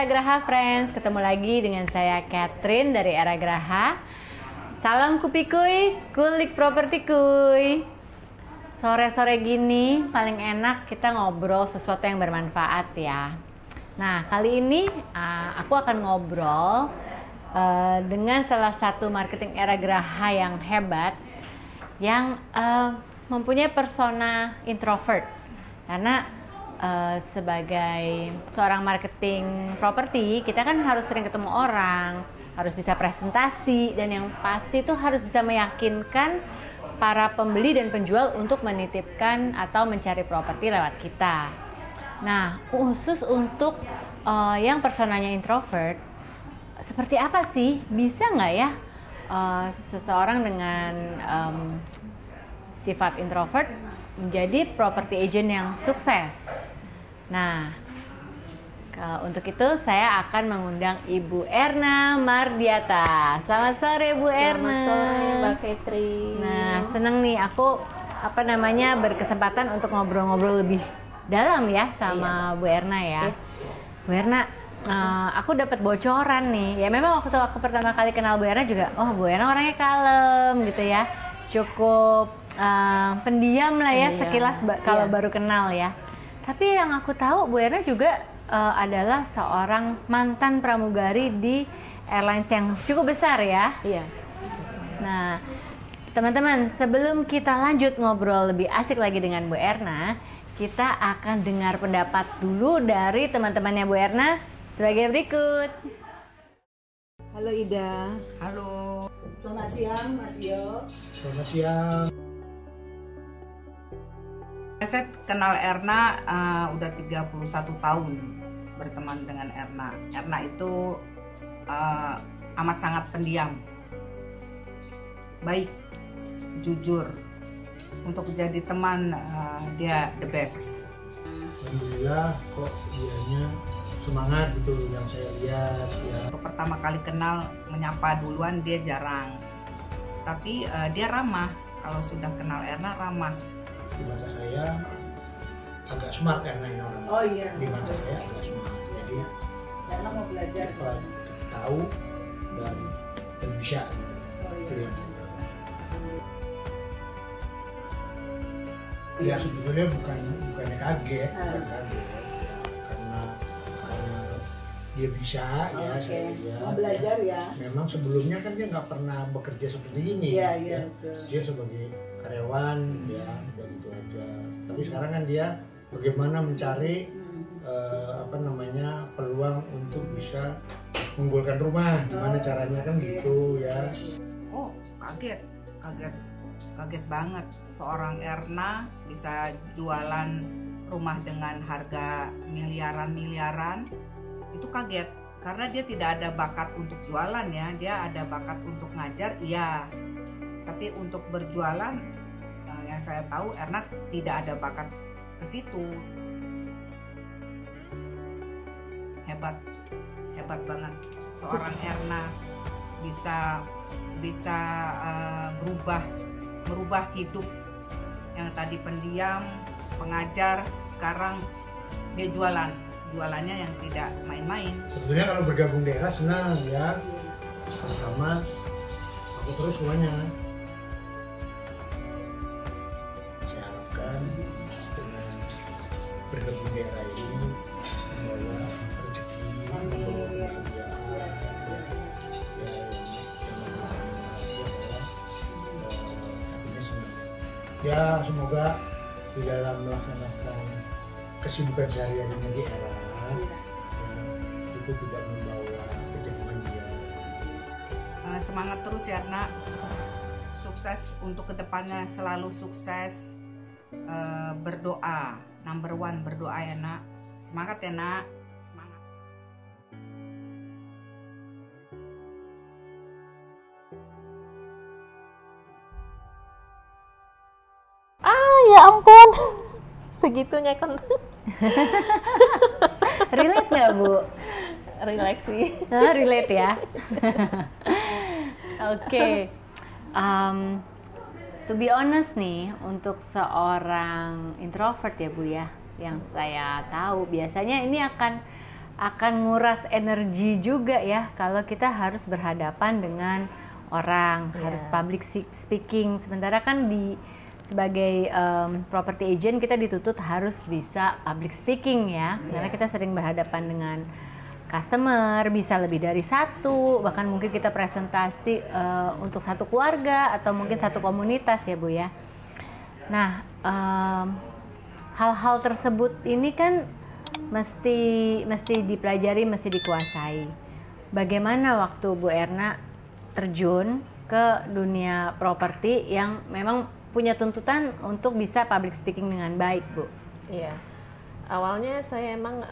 Graha Friends, ketemu lagi dengan saya Catherine dari Era Graha. Salam kupi kuy, kulik properti kuy. Sore-sore gini paling enak kita ngobrol sesuatu yang bermanfaat ya. Nah, kali ini aku akan ngobrol dengan salah satu marketing Era Graha yang hebat, yang mempunyai persona introvert. Karena sebagai seorang marketing properti, kita kan harus sering ketemu orang, harus bisa presentasi, dan yang pasti itu harus bisa meyakinkan para pembeli dan penjual untuk menitipkan atau mencari properti lewat kita. Nah, khusus untuk yang personanya introvert, seperti apa sih? Bisa nggak ya seseorang dengan sifat introvert menjadi property agent yang sukses? Nah, untuk itu saya akan mengundang Ibu Erna Mardiata. Selamat sore Bu Erna. Selamat sore Mbak Catherine. Nah, seneng nih aku berkesempatan untuk ngobrol-ngobrol lebih dalam ya sama Bu Erna ya. Bu Erna, aku dapat bocoran nih. Ya memang waktu aku pertama kali kenal Bu Erna juga, oh Bu Erna orangnya kalem gitu ya. Cukup pendiam lah ya, sekilas kalau baru kenal ya. Tapi yang aku tahu Bu Erna juga adalah seorang mantan pramugari di airlines yang cukup besar ya. Iya. Nah, teman-teman, sebelum kita lanjut ngobrol lebih asik lagi dengan Bu Erna, kita akan dengar pendapat dulu dari teman-temannya Bu Erna sebagai berikut. Halo Ida. Halo. Selamat siang Mas Yo. Selamat siang. Saya kenal Erna udah 31 tahun berteman dengan Erna. Erna itu amat sangat pendiam, baik, jujur. Untuk jadi teman dia the best. Alhamdulillah kok dianya semangat gitu yang saya lihat ya. Untuk pertama kali kenal menyapa duluan dia jarang, tapi dia ramah. Kalau sudah kenal Erna ramah. Di mata saya agak smart karena ini orang. Oh iya. Di mata saya agak smart. Jadi Karena mau belajar. cepat tahu dan bisa gitu. Oh Itu iya. yang saya tahu. Ya sebetulnya bukannya kaget, bukan kaget ya, karena dia bisa ya saya lihat. Mau belajar ya. Memang sebelumnya kan dia nggak pernah bekerja seperti ini. Iya, ya. betul. Dia sebagai karyawan ya udah gitu aja. Tapi sekarang kan dia bagaimana mencari peluang untuk bisa menggolkan rumah, gimana caranya kan gitu ya. Oh, kaget banget. Seorang Erna bisa jualan rumah dengan harga miliaran. Itu kaget karena dia tidak ada bakat untuk jualan ya. Dia ada bakat untuk ngajar, iya. Tapi untuk berjualan, yang saya tahu Erna tidak ada bakat ke situ. Hebat banget. Seorang Erna bisa merubah hidup yang tadi pendiam, pengajar, sekarang dia jualannya yang tidak main-main. Sebetulnya kalau bergabung di Era senang ya. Pertama aku terus semuanya. Saya harapkan dengan bergabung di Era ini membawa rezeki, membawa kebahagiaan, hatinya senang. Ya semoga di dalam melaksanakan kesibukan sehari-harinya di Era itu tidak membawa kejenuhan dia. Semangat terus ya Erna, sukses untuk kedepannya, selalu sukses. Berdoa, number one berdoa ya Nak. Semangat ya Nak, semangat. Ya ampun. Segitunya kan. Relate nggak Bu? Relax sih. Relate ya. Oke. To be honest nih, untuk seorang introvert ya Bu ya, yang saya tahu biasanya ini akan akan nguras energi juga ya kalau kita harus berhadapan dengan orang, harus public speaking. Sementara kan sebagai property agent kita dituntut harus bisa public speaking ya, karena kita sering berhadapan dengan customer, bisa lebih dari satu, bahkan mungkin kita presentasi untuk satu keluarga atau mungkin satu komunitas ya Bu ya. Nah, hal-hal tersebut ini kan mesti dipelajari, mesti dikuasai. Bagaimana waktu Bu Erna terjun ke dunia properti yang memang punya tuntutan untuk bisa public speaking dengan baik, Bu? Iya. Awalnya saya emang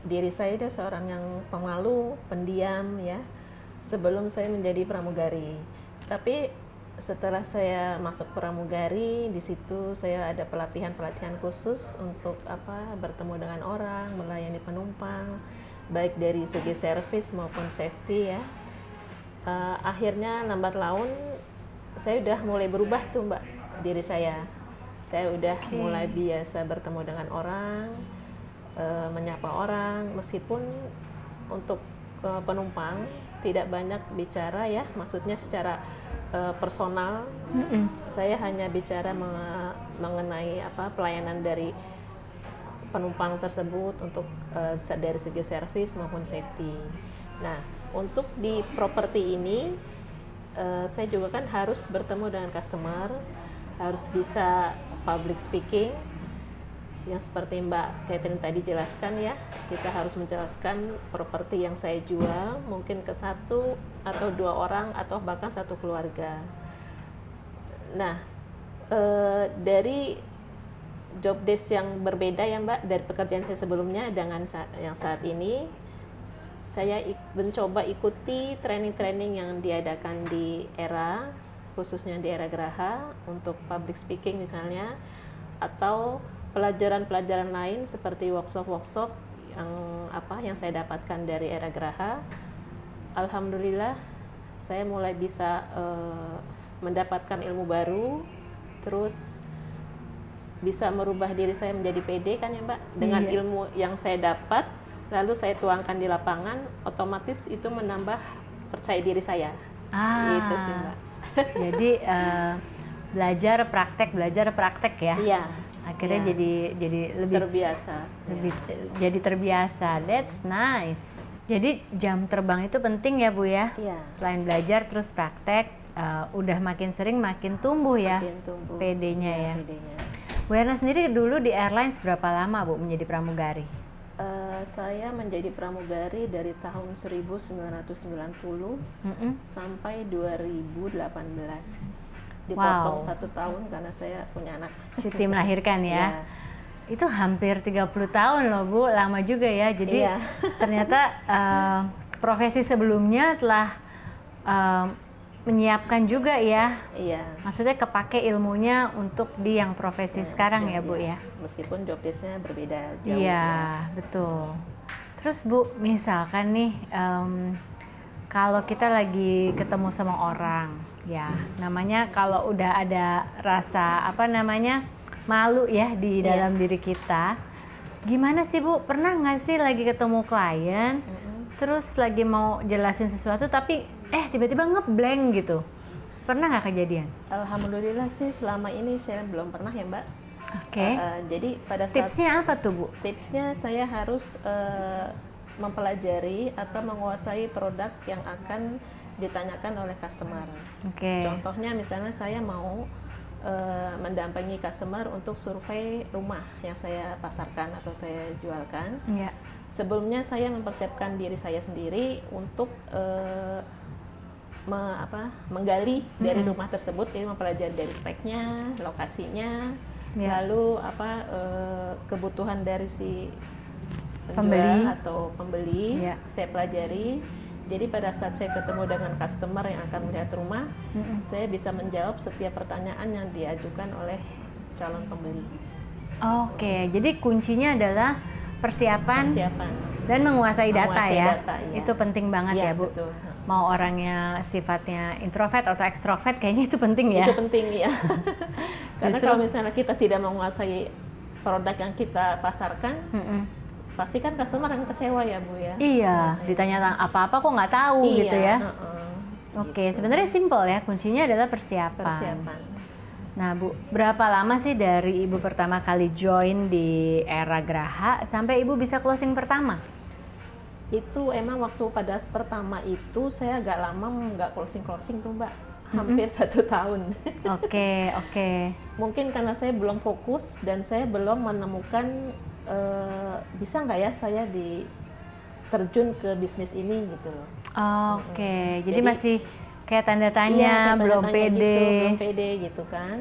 diri saya itu seorang yang pemalu, pendiam ya. Sebelum saya menjadi pramugari. Tapi setelah saya masuk pramugari, di situ saya ada pelatihan-pelatihan khusus untuk bertemu dengan orang, melayani penumpang, baik dari segi service maupun safety ya. Akhirnya lambat laun saya udah mulai berubah tuh Mbak, diri saya. Saya udah mulai biasa bertemu dengan orang, menyapa orang, meskipun untuk penumpang tidak banyak bicara ya, maksudnya secara personal. Saya hanya bicara mengenai pelayanan dari penumpang tersebut untuk dari segi service maupun safety. Nah, untuk di properti ini saya juga kan harus bertemu dengan customer, harus bisa public speaking yang seperti Mbak Catherine tadi jelaskan ya. Kita harus menjelaskan properti yang saya jual mungkin ke satu atau dua orang atau bahkan satu keluarga. Nah, dari job desk yang berbeda ya Mbak, dari pekerjaan saya sebelumnya dengan yang saat ini, saya mencoba ikuti training-training yang diadakan di ERA, khususnya di Era Graha untuk public speaking misalnya, atau pelajaran-pelajaran lain seperti workshop-workshop yang saya dapatkan dari Era Graha. Alhamdulillah saya mulai bisa mendapatkan ilmu baru, terus bisa merubah diri saya menjadi pede kan ya Mbak, dengan ilmu yang saya dapat, lalu saya tuangkan di lapangan, otomatis itu menambah percaya diri saya. Gitu sih Mbak. Jadi belajar praktek ya. Iya. Akhirnya jadi lebih terbiasa. Jadi terbiasa. That's nice. Jadi jam terbang itu penting ya Bu ya. Iya. Selain belajar terus praktek, udah makin sering makin tumbuh ya. Makin tumbuh. PD-nya ya. PD-nya. Bu Erna sendiri dulu di airlines berapa lama Bu menjadi pramugari? Saya menjadi pramugari dari tahun 1990 sampai 2018. Dipotong 1 tahun karena saya punya anak. Cuti melahirkan ya. Itu hampir 30 tahun loh Bu, lama juga ya. Jadi ternyata profesi sebelumnya telah menyiapkan juga ya. Iya. Maksudnya kepake ilmunya untuk di yang profesi sekarang ya Bu ya. Meskipun job desk-nya berbeda jauh. Iya, betul. Terus Bu, misalkan nih kalau kita lagi ketemu sama orang, ya namanya kalau udah ada rasa malu ya di dalam diri kita. Gimana sih Bu, pernah nggak sih lagi ketemu klien, terus lagi mau jelasin sesuatu tapi tiba-tiba ngeblank gitu? Pernah nggak kejadian? Alhamdulillah sih selama ini saya belum pernah ya Mbak. Oke. Jadi pada saat tipsnya apa tuh Bu? Tipsnya saya harus mempelajari atau menguasai produk yang akan ditanyakan oleh customer. Contohnya misalnya saya mau mendampingi customer untuk survei rumah yang saya pasarkan atau saya jualkan. Sebelumnya saya mempersiapkan diri saya sendiri untuk menggali dari rumah tersebut, jadi mempelajari dari speknya, lokasinya, lalu kebutuhan dari si penjual atau pembeli, saya pelajari. Jadi pada saat saya ketemu dengan customer yang akan melihat rumah, saya bisa menjawab setiap pertanyaan yang diajukan oleh calon pembeli. Oke, jadi kuncinya adalah persiapan dan menguasai data ya. Itu penting banget ya Bu. Betul. Mau orangnya sifatnya introvert atau ekstrovert, kayaknya itu penting ya. Itu penting ya. Karena kalau misalnya kita tidak menguasai produk yang kita pasarkan, pasti kan customer yang kecewa ya Bu ya. Iya, ditanya tentang apa-apa kok nggak tahu gitu ya. Oke, gitu. sebenarnya simpel ya, kuncinya adalah persiapan. Persiapan. Nah Bu, berapa lama sih dari Ibu pertama kali join di Era Graha sampai Ibu bisa closing pertama? Itu emang waktu pada pertama itu saya agak lama nggak closing tuh Mbak, hampir 1 tahun. Oke. Mungkin karena saya belum fokus dan saya belum menemukan bisa nggak ya saya terjun ke bisnis ini gitu loh. Oke, jadi masih kayak tanda tanya, iya, belum tanda-tanya pede. gitu, belum pede gitu kan.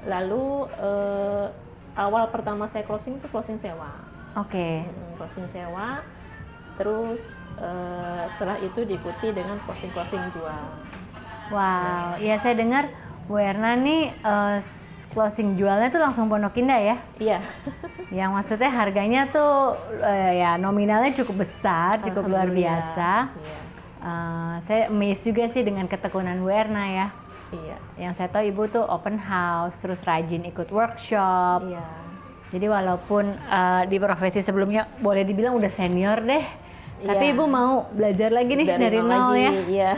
Lalu awal pertama saya closing tuh closing sewa. Oke. Closing sewa. Terus setelah itu diikuti dengan closing jual. Wow, ya saya dengar Bu Erna nih closing jualnya tuh langsung Pondok Indah ya? Iya. Yang maksudnya harganya tuh ya nominalnya cukup besar, cukup luar biasa. Iya. Saya amazed juga sih dengan ketekunan Bu Erna ya. Iya. Yang saya tahu Ibu tuh open house, terus rajin ikut workshop. Iya. Jadi walaupun di profesi sebelumnya boleh dibilang udah senior deh, tapi Ibu mau belajar lagi nih dari nol ya. Iya.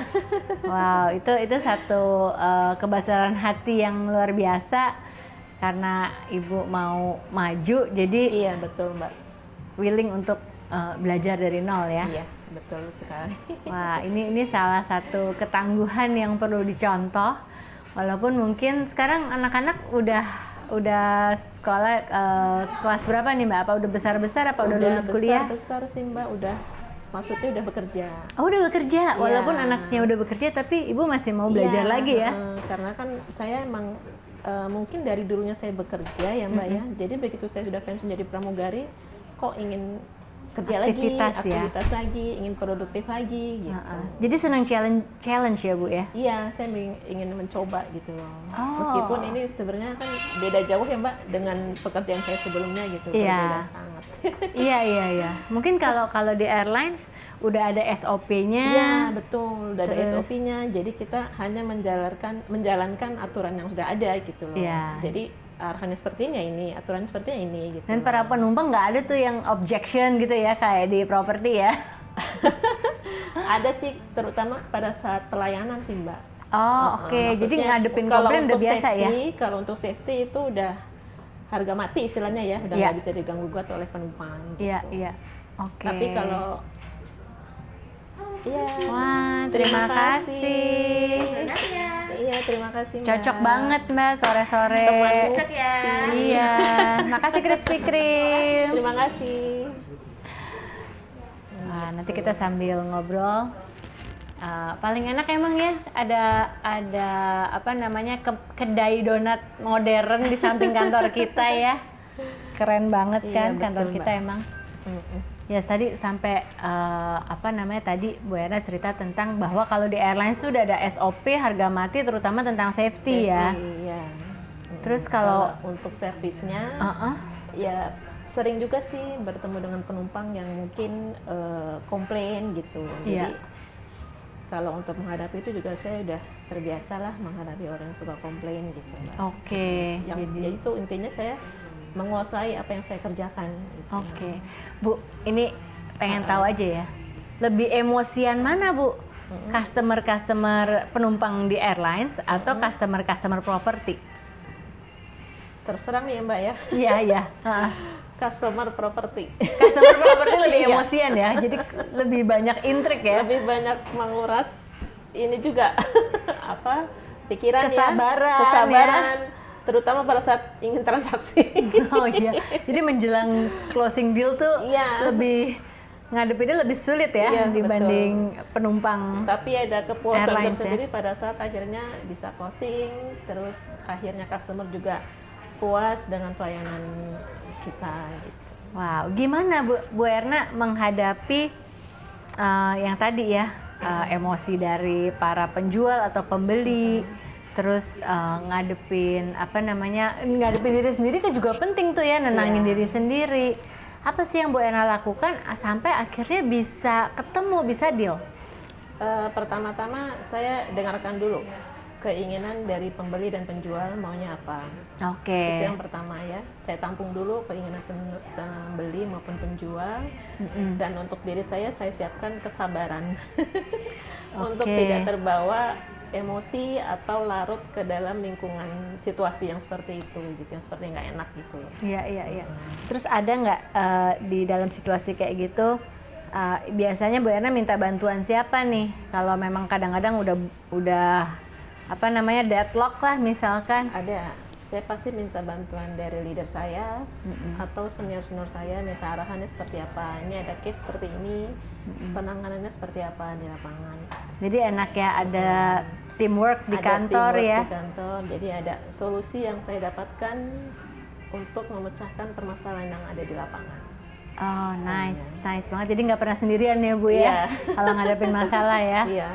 Wow, itu satu kebesaran hati yang luar biasa karena Ibu mau maju, jadi Iya, betul Mbak. willing untuk belajar dari nol ya. Iya, betul sekali. Wah, ini salah satu ketangguhan yang perlu dicontoh. Walaupun mungkin sekarang anak-anak udah sekolah kelas berapa nih Mbak? Apa udah besar-besar apa udah lulus kuliah? Besar sih Mbak, maksudnya udah bekerja. Oh, udah bekerja. Iya. Walaupun anaknya udah bekerja tapi Ibu masih mau belajar lagi ya. Karena kan saya emang mungkin dari dulunya saya bekerja ya Mbak ya. Jadi begitu saya sudah pensiun jadi pramugari, kok ingin kerja Aktivitas lagi, aktivitas lagi, ingin produktif lagi gitu. Jadi senang challenge ya Bu ya? Iya, saya ingin mencoba gitu loh. Oh. Meskipun ini sebenarnya kan beda jauh ya Mbak dengan pekerjaan saya sebelumnya gitu. Iya. Berbeda sangat. Iya. Mungkin kalau di airlines udah ada SOP-nya. Iya, betul. Udah ada Terus? SOP-nya. Jadi kita hanya menjalankan aturan yang sudah ada gitu loh. Iya. Jadi arahannya sepertinya ini, aturannya sepertinya ini gitu. Dan para penumpang nggak ada tuh yang objection gitu ya kayak di properti ya? Ada sih, terutama pada saat pelayanan sih Mbak. Oh, oke. Jadi Maksudnya, ngadepin kalau komplain udah untuk biasa ya? Kalau untuk safety itu udah harga mati istilahnya ya, udah Iya. nggak bisa diganggu gugat oleh penumpang. Iya. Gitu. Oke. Tapi kalau Wah, terima kasih. Iya, terima kasih Mbak. Cocok banget Mbak sore-sore. Cocok ya. Iya. Makasih Krispy Kreme. Terima kasih. Wah, nanti kita sambil ngobrol. Paling enak emang ya ada apa namanya kedai donat modern di samping kantor kita ya. Keren banget kan Iya, kantor betul, kita Mbak. emang. Ya tadi sampai apa namanya tadi Bu Erna cerita tentang bahwa kalau di airlines sudah ada SOP harga mati terutama tentang safety ya. Iya. Terus kalau untuk servisnya, ya sering juga sih bertemu dengan penumpang yang mungkin komplain gitu. Iya. Jadi kalau untuk menghadapi itu juga saya udah terbiasa lah menghadapi orang yang suka komplain gitu Mbak. Oke. Jadi itu intinya saya menguasai apa yang saya kerjakan. Gitu. Oke, Bu, ini pengen tahu aja ya. Lebih emosian mana Bu? Customer penumpang di airlines atau customer properti? Terus terang ya Mbak ya. Iya. Customer properti. Customer properti lebih Iya. emosian ya. Jadi lebih banyak intrik ya. Lebih banyak menguras ini juga apa pikiran Kesabaran ya. Terutama pada saat ingin transaksi. Oh iya. Jadi menjelang closing deal tuh lebih ngadepinnya lebih sulit ya Iya, dibanding penumpang. Tapi ada kepuasan airlines, tersendiri pada saat akhirnya bisa closing, terus akhirnya customer juga puas dengan pelayanan kita gitu. Wow, gimana Bu Erna menghadapi yang tadi ya emosi dari para penjual atau pembeli, terus ngadepin diri sendiri kan juga penting tuh ya, nenangin diri sendiri. Apa sih yang Bu Erna lakukan sampai akhirnya bisa ketemu, bisa deal? Pertama-tama saya dengarkan dulu keinginan dari pembeli dan penjual maunya apa. Oke. Itu yang pertama ya. Saya tampung dulu keinginan pembeli maupun penjual. Dan untuk diri saya siapkan kesabaran untuk tidak terbawa emosi atau larut ke dalam lingkungan situasi yang seperti itu gitu, yang seperti nggak enak gitu. Iya. Terus ada nggak di dalam situasi kayak gitu? Biasanya Bu Erna minta bantuan siapa nih? Kalau memang kadang-kadang udah apa namanya deadlock lah misalkan. Ada, saya pasti minta bantuan dari leader saya atau senior-senior saya, minta arahannya seperti apa. Ini ada case seperti ini, penanganannya seperti apa di lapangan. Jadi enak ya ada teamwork di kantor teamwork ya. Di kantor, jadi ada solusi yang saya dapatkan untuk memecahkan permasalahan yang ada di lapangan. Oh nice banget. Jadi nggak pernah sendirian ya Bu ya, kalau ngadepin masalah ya. Iya.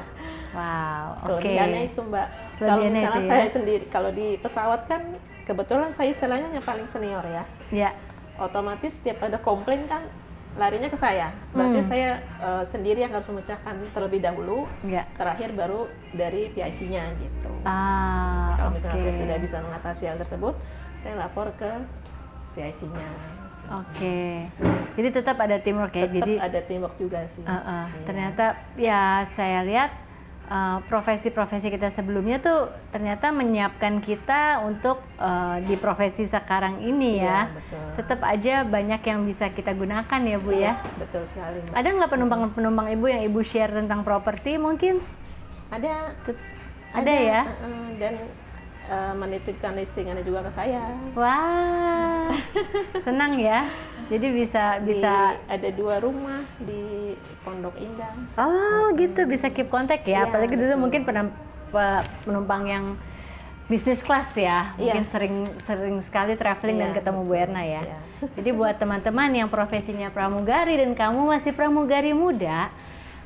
Wow, oke. Kelebihannya itu Mbak. Kalau misalnya saya sendiri, kalau di pesawat kan kebetulan saya istilahnya yang paling senior ya. Iya. Otomatis setiap ada komplain kan larinya ke saya. Berarti saya sendiri yang harus memecahkan terlebih dahulu. Iya. Terakhir baru dari PIC-nya gitu. Kalau misalnya saya tidak bisa mengatasi hal tersebut, saya lapor ke PIC-nya. Oke. Jadi tetap ada teamwork ya. Tetap ada teamwork juga sih. Ternyata ya saya lihat profesi-profesi kita sebelumnya tuh ternyata menyiapkan kita untuk di profesi sekarang ini ya. Betul. Tetap aja banyak yang bisa kita gunakan ya Bu ya. Betul sekali. Ada nggak penumpang-penumpang Ibu yang Ibu share tentang properti mungkin? Ada ya. Dan menitipkan listingannya juga ke saya. Wah, senang ya. Jadi bisa ada 2 rumah di Pondok Indah. Oh gitu, bisa keep kontak ya. Apalagi dulu betul. mungkin penumpang yang bisnis kelas ya, mungkin sering sekali traveling dan ketemu Bu Erna ya. Jadi buat teman-teman yang profesinya pramugari dan kamu masih pramugari muda,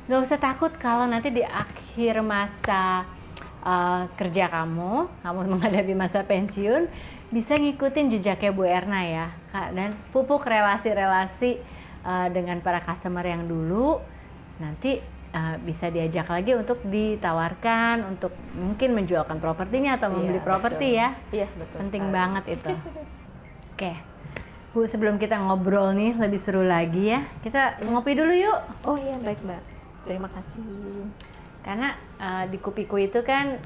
nggak usah takut kalau nanti di akhir masa kerja kamu menghadapi masa pensiun, bisa ngikutin jejaknya Bu Erna ya, dan pupuk relasi-relasi dengan para customer yang dulu, nanti bisa diajak lagi untuk ditawarkan untuk mungkin menjualkan propertinya atau membeli properti ya. Iya, betul. Penting banget itu. Oke, Bu, sebelum kita ngobrol nih lebih seru lagi ya, kita ngopi dulu yuk. Oh iya, baik Mbak. Terima kasih. Karena di Kupiku itu kan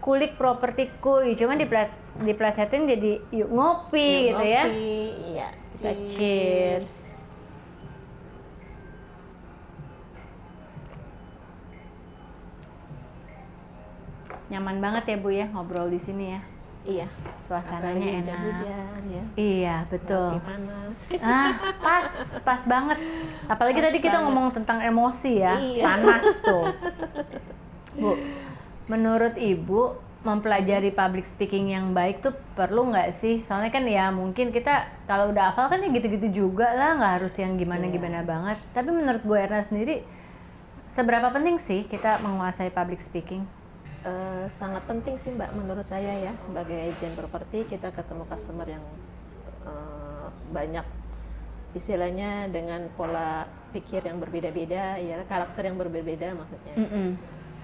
kulik properti kuy, cuman diplesetin jadi yuk ngopi gitu ya. Iya. Cheers. Nyaman banget ya Bu ya ngobrol di sini ya. Iya. Suasananya enak. Hujan, ya. Iya betul. Panas. Pas banget. Apalagi tadi kita ngomong tentang emosi ya, panas tuh. Bu, menurut Ibu mempelajari public speaking yang baik tuh perlu nggak sih? Soalnya kan ya mungkin kita kalau udah hafal kan ya gitu-gitu juga lah, nggak harus yang gimana-gimana banget. Tapi menurut Bu Erna sendiri, seberapa penting sih kita menguasai public speaking? Sangat penting sih Mbak, menurut saya ya. Sebagai agent properti kita ketemu customer yang banyak, istilahnya dengan pola pikir yang berbeda-beda, ya karakter yang berbeda maksudnya.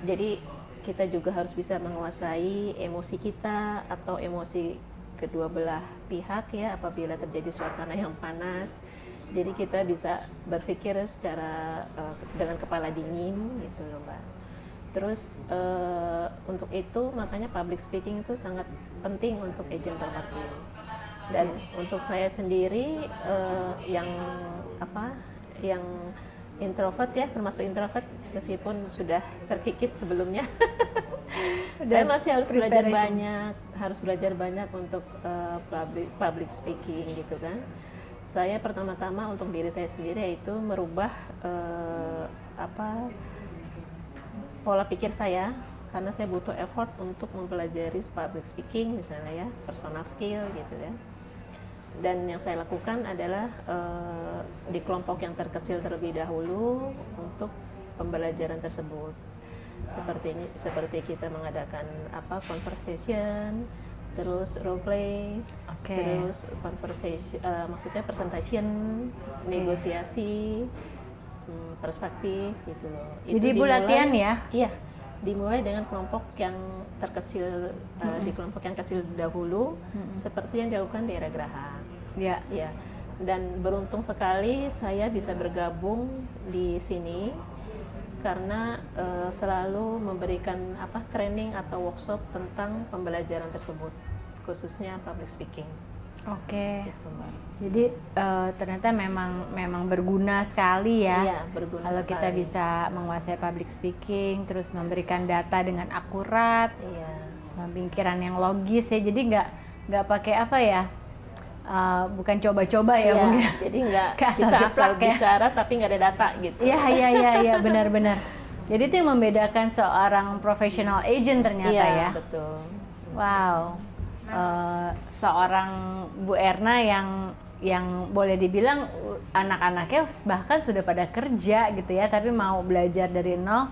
Jadi kita juga harus bisa menguasai emosi kita atau emosi kedua belah pihak ya, apabila terjadi suasana yang panas. Jadi kita bisa berpikir secara dengan kepala dingin gitu loh Mbak. Terus untuk itu makanya public speaking itu sangat penting untuk agent properti. Dan untuk saya sendiri yang introvert ya, termasuk introvert meskipun sudah terkikis sebelumnya. Saya masih harus belajar banyak untuk public speaking gitu kan. Saya pertama-tama untuk diri saya sendiri yaitu merubah pola pikir saya, karena saya butuh effort untuk mempelajari public speaking misalnya ya, personal skill gitu ya. Dan yang saya lakukan adalah di kelompok yang terkecil terlebih dahulu untuk pembelajaran tersebut. Seperti kita mengadakan conversation, terus role play, terus conversation, maksudnya presentation, negosiasi, perspektif gitu loh. Jadi Ibu latihan ya? Iya, Dimulai dengan kelompok yang terkecil, di kelompok yang kecil dahulu, seperti yang dilakukan di Aragraha. Ya. Ya, dan beruntung sekali saya bisa bergabung di sini karena selalu memberikan training atau workshop tentang pembelajaran tersebut, khususnya public speaking. Oke. Gitu, Mbak. Jadi ternyata memang berguna sekali ya. Iya, berguna kalau kita sekali. bisa menguasai public speaking, terus memberikan data dengan akurat, Iya. pemikiran yang logis ya. Jadi nggak pakai apa ya, bukan coba-coba ya, Iya, Bu ya. jadi nggak Kayak asal kita asal jeplak ya. bicara tapi nggak ada data gitu. Iya, benar-benar. Jadi itu yang membedakan seorang professional agent ternyata Iya, ya. betul. Wow, seorang Bu Erna yang boleh dibilang anak-anaknya bahkan sudah pada kerja gitu ya, tapi mau belajar dari nol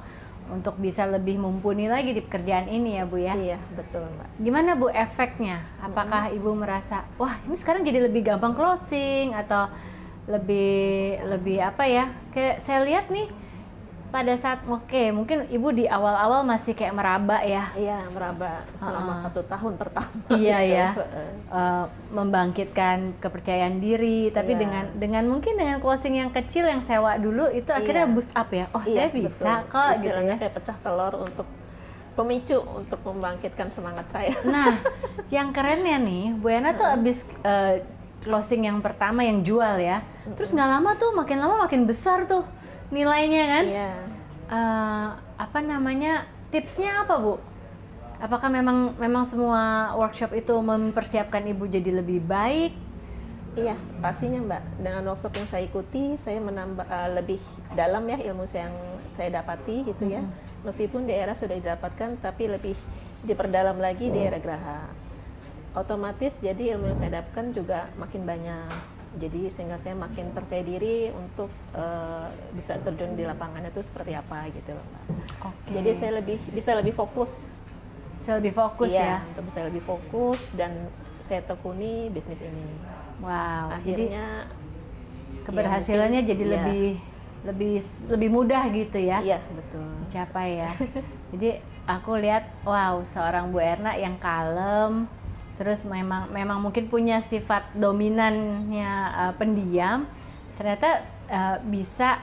untuk bisa lebih mumpuni lagi di pekerjaan ini ya Bu ya. Iya, betul, Mbak. Gimana Bu efeknya? Apakah Ibu merasa, wah ini sekarang jadi lebih gampang closing atau lebih apa ya? Kayak saya lihat nih pada saat mungkin Ibu di awal-awal masih kayak meraba ya. Iya, meraba selama 1 tahun pertama. Iya gitu. ya, membangkitkan kepercayaan diri. Tapi Iya. dengan mungkin dengan closing yang kecil yang sewa dulu itu akhirnya Iya. boost up ya. Oh Iya, saya bisa betul. kok gitu Istilahnya ya. kayak pecah telur untuk pemicu untuk membangkitkan semangat saya. Nah, yang kerennya nih, Bu Erna tuh abis closing yang pertama yang jual ya. Terus nggak lama tuh makin lama makin besar tuh nilainya kan. Iya. Tipsnya apa Bu? Apakah memang semua workshop itu mempersiapkan Ibu jadi lebih baik? Iya, pastinya Mbak. Dengan workshop yang saya ikuti, saya menambah lebih dalam ya ilmu yang saya dapati gitu ya. Meskipun di era sudah didapatkan, tapi lebih diperdalam lagi di era Graha. Otomatis jadi ilmu yang saya dapatkan juga makin banyak. Jadi sehingga saya makin percaya diri untuk bisa terjun di lapangan itu seperti apa gitu loh, Mbak. Oke. Jadi saya bisa lebih fokus. Bisa lebih fokus Iya, ya. untuk bisa lebih fokus dan saya tekuni bisnis ini. Wow. Jadi Akhirnya keberhasilannya ya, jadi mungkin, lebih mudah gitu ya. Iya, betul. Dicapai ya. Jadi aku lihat wow, seorang Bu Erna yang kalem, terus memang mungkin punya sifat dominannya pendiam, ternyata bisa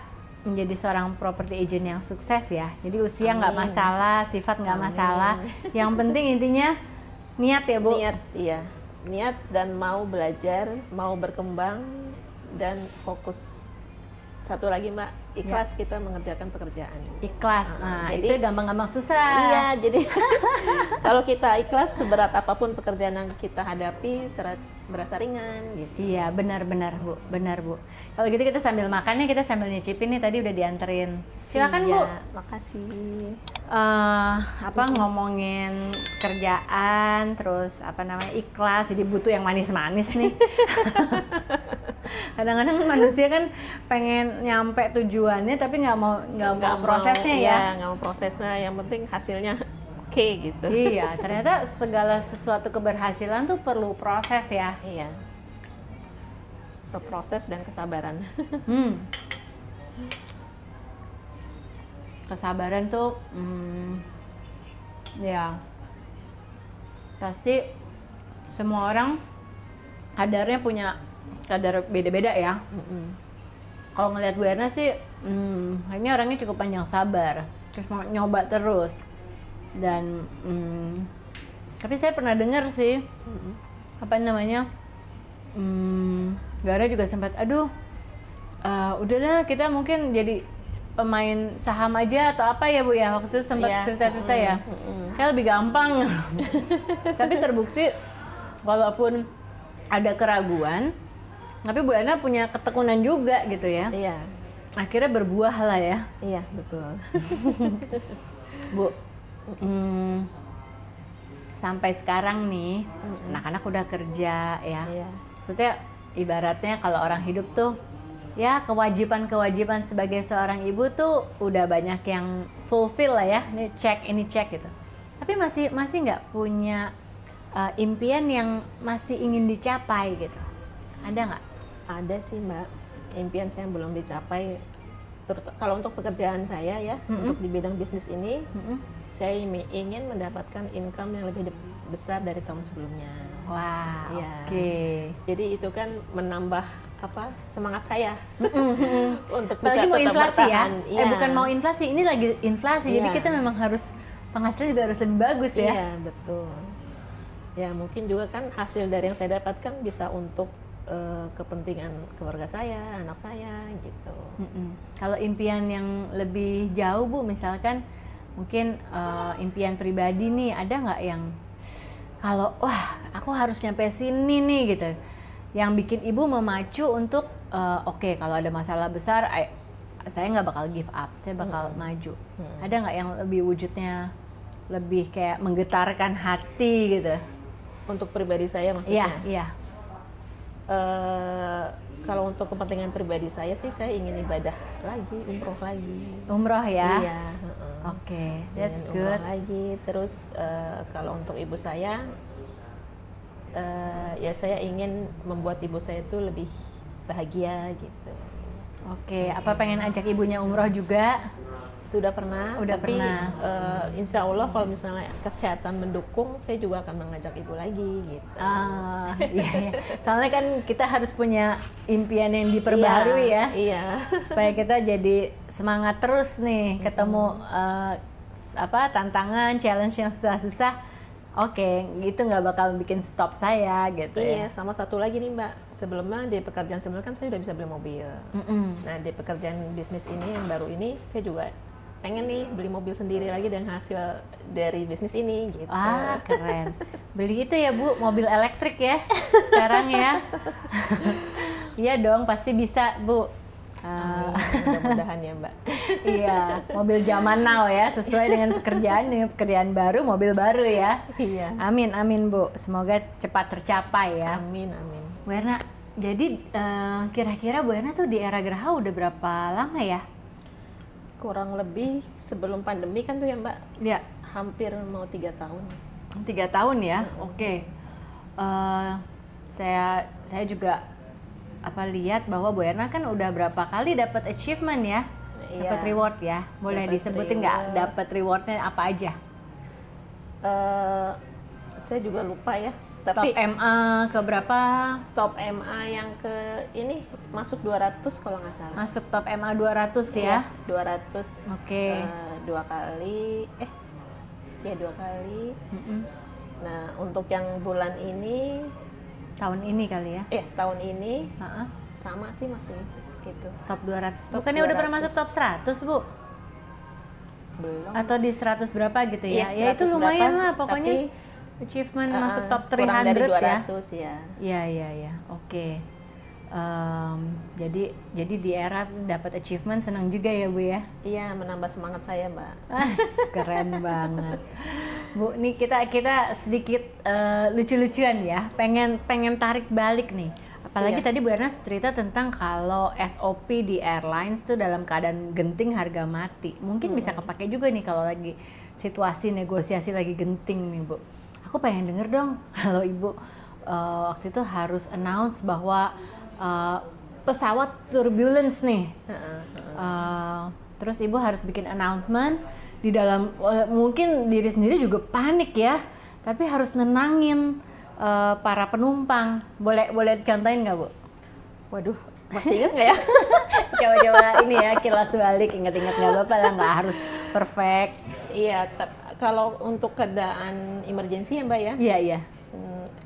menjadi seorang property agent yang sukses ya. Jadi usia nggak Amin. masalah, sifat nggak Amin. masalah. Yang penting intinya niat ya Bu. Niat, iya. Niat dan mau belajar, mau berkembang dan fokus. Satu lagi Mbak, ikhlas kita mengerjakan pekerjaan. Ikhlas. Nah, jadi- itu gampang-gampang susah. Iya, jadi kalau kita ikhlas seberat apapun pekerjaan yang kita hadapi, berasa ringan gitu. Iya, benar Bu. Kalau gitu kita sambil makannya, kita sambil nyicipin nih, tadi udah dianterin. Silakan Bu. Iya, makasih. Ngomongin kerjaan, terus ikhlas, jadi butuh yang manis-manis nih. Kadang-kadang manusia kan pengen nyampe tujuannya tapi nggak mau prosesnya ya. Nggak mau prosesnya, yang penting hasilnya oke gitu. Iya, ternyata segala sesuatu keberhasilan tuh perlu proses ya. Iya. Berproses dan kesabaran. Kesabaran tuh ya pasti semua orang kadarnya punya kadar beda-beda ya. Kalau ngelihat Bu Erna sih kayaknya orangnya cukup panjang sabar, terus mau nyoba terus. Dan tapi saya pernah dengar sih Gara juga sempat udah dah kita mungkin jadi pemain saham aja atau apa ya Bu ya, waktu itu sempat Iya. cerita-cerita ya. Kayak lebih gampang. Tapi terbukti walaupun ada keraguan, tapi Bu Erna punya ketekunan juga gitu ya. Iya. Akhirnya berbuah lah ya. Iya, betul. Bu, sampai sekarang nih anak-anak udah kerja ya. Iya. Maksudnya ibaratnya kalau orang hidup tuh ya kewajiban-kewajiban sebagai seorang ibu tuh udah banyak yang fulfill lah ya, ini cek gitu. Tapi masih nggak punya impian yang masih ingin dicapai gitu. Ada nggak? Ada sih Mbak, impian saya yang belum dicapai. Kalau untuk pekerjaan saya ya, untuk di bidang bisnis ini, saya ingin mendapatkan income yang lebih besar dari tahun sebelumnya. Wah, Ya. oke. Jadi itu kan menambah semangat saya untuk bisa Apalagi mau tetap inflasi ya? bertahan. Iya. Bukan mau inflasi, ini lagi inflasi. Jadi Iya. kita memang harus penghasilan juga harus lebih bagus ya. Iya, betul. Ya mungkin juga kan hasil dari yang saya dapatkan bisa untuk kepentingan keluarga saya, anak saya gitu. Kalau impian yang lebih jauh Bu, misalkan mungkin impian pribadi nih, ada nggak yang kalau wah aku harus nyampe sini nih gitu, yang bikin Ibu memacu untuk oke, kalau ada masalah besar saya nggak bakal give up, saya bakal maju. Ada nggak yang lebih wujudnya lebih kayak menggetarkan hati gitu? Untuk pribadi saya maksudnya. Iya. Kalau untuk kepentingan pribadi saya sih, saya ingin ibadah lagi, umroh lagi. Umroh ya? Iya. Oke, that's Ingin good. umroh lagi. Terus kalau untuk ibu saya, ya saya ingin membuat ibu saya itu lebih bahagia gitu. Oke, apa pengen ajak ibunya umroh juga? Sudah pernah, Udah tapi pernah. insya Allah kalau misalnya kesehatan mendukung, saya juga akan mengajak ibu lagi gitu. Iya. Soalnya kan kita harus punya impian yang diperbarui ya, Iya. supaya kita jadi semangat terus nih ketemu tantangan, challenge yang susah-susah. Oke, itu nggak bakal bikin stop saya gitu Iya, ya. sama satu lagi nih Mbak, sebelumnya di pekerjaan sebelumnya kan saya udah bisa beli mobil. Nah di pekerjaan bisnis ini yang baru ini, saya juga pengen nih beli mobil sendiri lagi dengan hasil dari bisnis ini gitu. Wah, keren. Beli itu ya Bu, mobil elektrik ya sekarang ya. Iya dong, pasti bisa Bu. Amin, mudah-mudahan ya Mbak. Iya, mobil zaman now ya, sesuai dengan pekerjaan baru, mobil baru ya. Iya. Amin, amin Bu, semoga cepat tercapai ya. Amin, amin. Bu Erna, jadi kira-kira Bu Erna tuh di Era Graha udah berapa lama ya? Kurang lebih sebelum pandemi kan tuh ya Mbak, Ya, hampir mau 3 tahun. 3 tahun ya, oke. Saya juga lihat bahwa Bu Erna kan udah berapa kali dapat achievement ya, Iya. dapat reward ya. Boleh Dapat disebutin nggak reward. dapat rewardnya apa aja? Saya juga lupa ya, Top tapi MA ke berapa? top MA yang ke ini masuk 200 kalau nggak salah. Masuk top MA 200 ya? 200. Oke. 2 kali. 2 kali. Nah, untuk yang bulan ini, Tahun ini kali ya? tahun ini Heeh. sama sih masih gitu. Top 200. Top Bukannya udah pernah 200. masuk top 100 Bu? Belum. Atau di 100 berapa gitu ya? Iya, Ya itu 100 lumayan berapa, lah pokoknya. tapi, Achievement masuk top kurang dari 300 ya? 200 ya. Iya. Oke. Jadi di Era dapat achievement, senang juga ya Bu ya? Iya, menambah semangat saya, Mbak. Keren banget. Bu, nih kita sedikit lucu-lucuan ya. Pengen tarik balik nih. Apalagi Iya. tadi Bu Erna cerita tentang kalau SOP di airlines tuh dalam keadaan genting harga mati. Mungkin bisa kepake juga nih kalau lagi situasi negosiasi lagi genting nih Bu. Aku pengen denger dong kalau Ibu waktu itu harus announce bahwa pesawat turbulence nih. Terus Ibu harus bikin announcement di dalam, mungkin diri sendiri juga panik ya, tapi harus nenangin para penumpang. Boleh contohin nggak Bu? Waduh, masih ingat nggak ya? Coba ini ya, kilas balik, ingat-ingat nggak apa-apa lah, nggak harus perfect. Iya, kalau untuk keadaan emergency ya Mbak ya, Iya.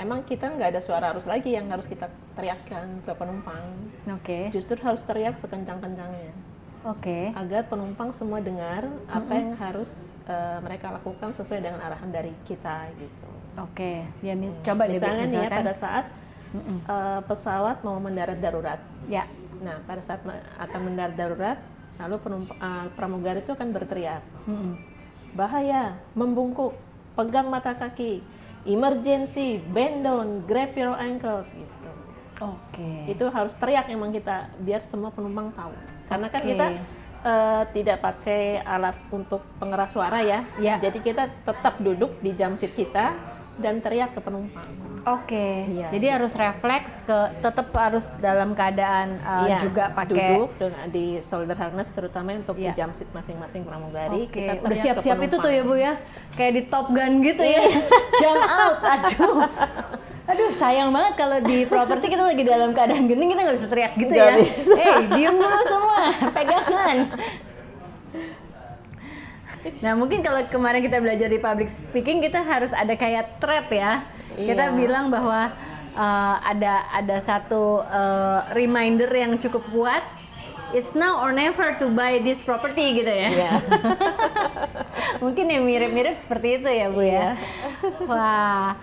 emang kita nggak ada suara arus lagi yang harus kita teriakkan ke penumpang. Oke. Justru harus teriak sekencang-kencangnya Oke. agar penumpang semua dengar apa yang harus mereka lakukan sesuai dengan arahan dari kita gitu. Oke. Ya coba deh Bu, Misalnya nih ya, misalkan. pada saat pesawat mau mendarat darurat. Ya. Nah, pada saat akan mendarat darurat, lalu pramugari itu akan berteriak, bahaya, membungkuk, pegang mata kaki, emergency, bend down, grab your ankles gitu. Oke. Itu harus teriak emang kita biar semua penumpang tahu. Karena kan Oke. kita tidak pakai alat untuk pengeras suara ya. Ya. Jadi kita tetap duduk di jam seat kita, dan teriak ke penumpang. Oke, Iya. jadi harus refleks tetap harus dalam keadaan Iya, juga pakai. duduk dengan di shoulder harness, terutama untuk di Iya. jam seat masing-masing pramugari. Oke, Kita udah teriak ke siap-siap itu tuh ya Bu penumpang. ya, kayak di Top Gun gitu ya, jump out, aduh sayang banget kalau di properti kita lagi dalam keadaan gini kita nggak bisa teriak gitu Nggak ya, bisa. diem dulu semua, pegangan. Nah mungkin kalau kemarin kita belajar di public speaking kita harus ada kayak thread ya, kita Iya. bilang bahwa ada satu reminder yang cukup kuat. It's now or never to buy this property gitu ya. Iya. Mungkin yang mirip-mirip seperti itu ya Bu ya. Wah,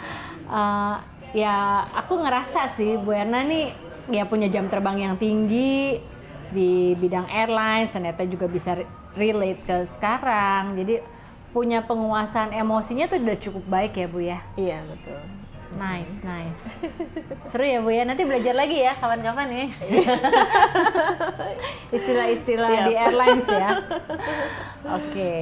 ya aku ngerasa sih Bu Erna nih ya punya jam terbang yang tinggi di bidang airlines, ternyata juga bisa relate ke sekarang. Jadi punya penguasaan emosinya tuh udah cukup baik ya Bu ya. Iya, betul. Nice. Seru ya Bu ya, nanti belajar lagi ya kapan-kapan ya. Istilah-istilah Siap. di airlines ya. Oke.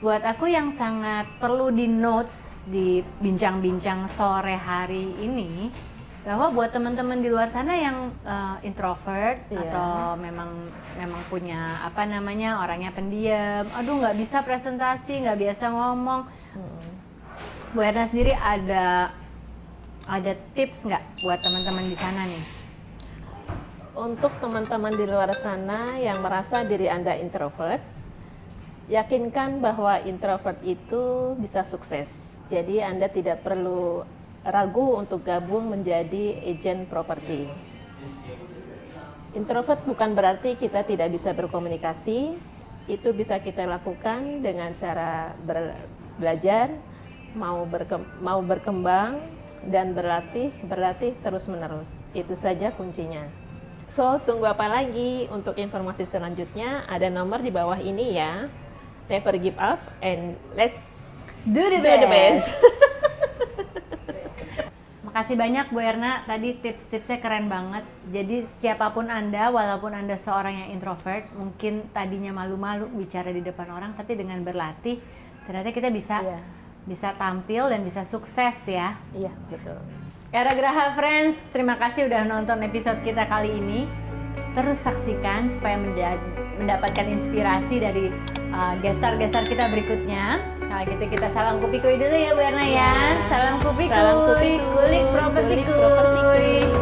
Buat aku yang sangat perlu di notes di bincang-bincang sore hari ini, bahwa buat teman-teman di luar sana yang introvert Iya. atau memang punya apa namanya orangnya pendiam, aduh nggak bisa presentasi, nggak biasa ngomong. Bu Erna sendiri ada tips nggak buat teman-teman di sana nih? Untuk teman-teman di luar sana yang merasa diri Anda introvert, yakinkan bahwa introvert itu bisa sukses. Jadi Anda tidak perlu ragu untuk gabung menjadi agen properti. Introvert bukan berarti kita tidak bisa berkomunikasi. Itu bisa kita lakukan dengan cara belajar, mau berkembang, dan berlatih terus-menerus. Itu saja kuncinya. So, tunggu apa lagi? Untuk informasi selanjutnya, ada nomor di bawah ini ya. Never give up and let's Do the do the best. best. Makasih banyak Bu Erna, tadi tips-tipsnya keren banget. Jadi siapapun Anda, walaupun Anda seorang yang introvert, mungkin tadinya malu-malu bicara di depan orang, tapi dengan berlatih, ternyata kita bisa Iya. bisa tampil dan bisa sukses ya. Iya, betul. Era Graha Friends, terima kasih udah nonton episode kita kali ini. Terus saksikan supaya mendapatkan inspirasi dari gestar-gestar kita berikutnya. Kalau gitu kita salam kupi kuy dulu ya Bu Erna ya. Salam kupi Salam kuy, kupi kuy, kulik properti kulik properti kuy. kuy.